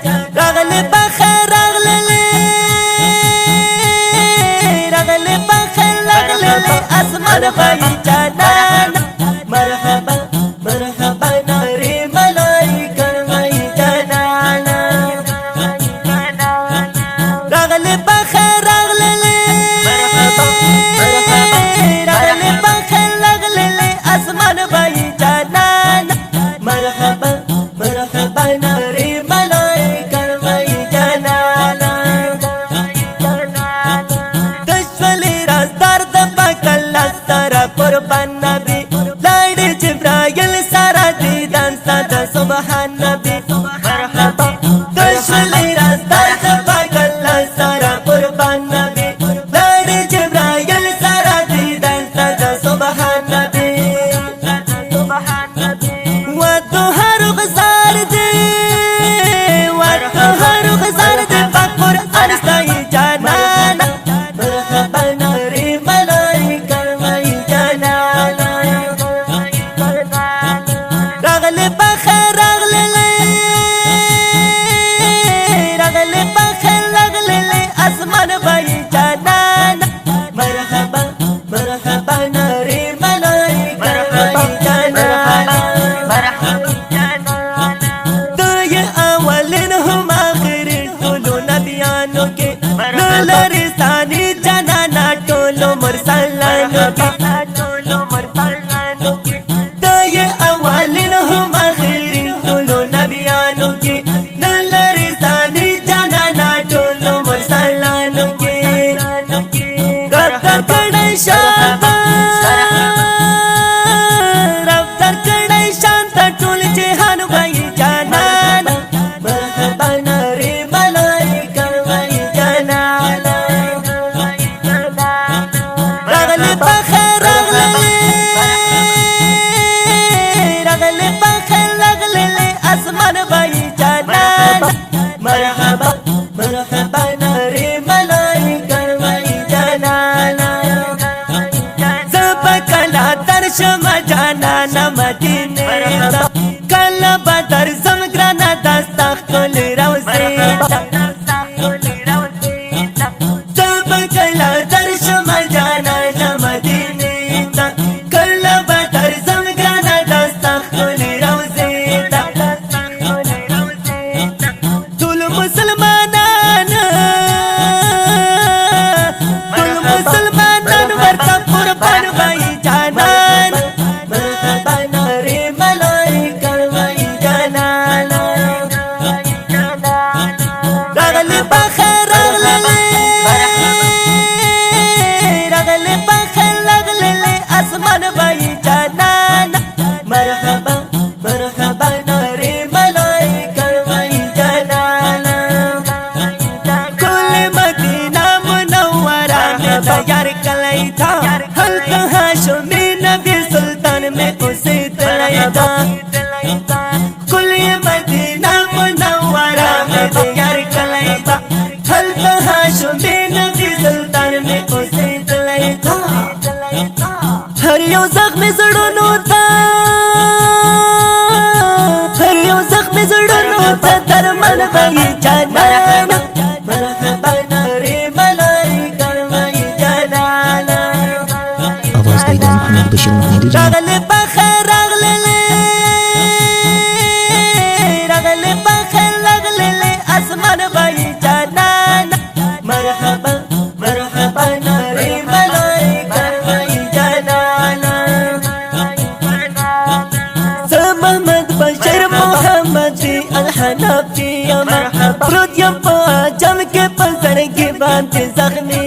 راغلی بخیر راغلی راغلی بخیر راغلی اسمان بای جانان مرحبا مرحبا ناری ملائکه بای جانان راغلی بخیر راغلی راغلی بخیر راغلی اسمان بای جانان مرحبا مرحبا ناری ملائکه بای جانان دشولی راز درد پاکل سارا قربان نبی لاړ جبرائیل سارا دیدن ساده سبحان نبی مرحبا دشولی راز درد پاکل سارا قربان نبی لاړ جبرائیل سارا دیدن ساده سبحان نبی لرستانی جنانا ټولو مرسلانو کې دای اولین هم اخرین ټولو نبیانو کې لرستانی جنانا ټولو مرسلانو کې رفتار کړی شاباش رفتار کړی شانت ټول جهان وای جانان مرحبا نری ملائکه وای جانان مرحبا مرحبا ناری ملائکه وای جانان زب کلا درشم جانان مدینه کلا بدر زمگرانا دستا خل روزی زب کلا درشم جانان مدینه کلا بدر زمگرانا دستا خل روزی مرحبا مرحبا ناری ملائکه وای جانان کل مدینہ منورہ میں تیار کلی تھا حلقہ ہاشمی نبی سلطان میں اسے تلائی تھا کل مدینہ منورہ میں تیار کلی تھا حلقہ ہاشمی نبی سلطان میں اسے تلائی تھا ہر یو زخم زړونو ته درمن بای جانان مرحبا ناری ملائکه وای جانان آواز دیدن محمد بشیر محمدی راغلی بخیر راغلی راغلی بخیر راغلی اسمان بای جانان مرحبا مرحبا ناری ملائکه وای جانان محمد بشیر محمدی الحنفی مرحبا پروت یم په جام کې پنځر کې باندې زخمی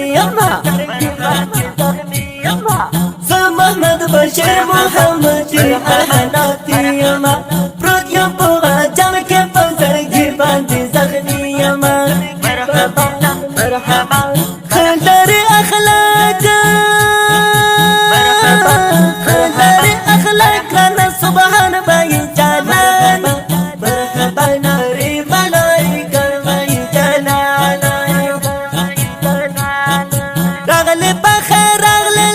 محمد بشیر محمدی الحنفی پروت یم په جام کې پنځر کې باندې زخمی مرحبا مرحبا خلدر اخلاق خلدر اخلاق لنا سبحان بای جانان مرحبا ناری ملائکه وای جانان راغلی بخیر راغلی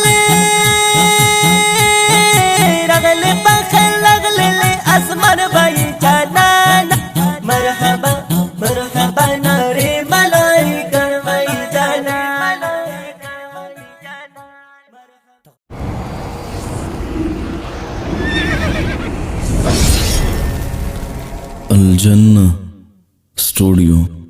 راغلی بخیر راغلی اسمان بای جانان مرحبا مرحبا الجنة ستوديو.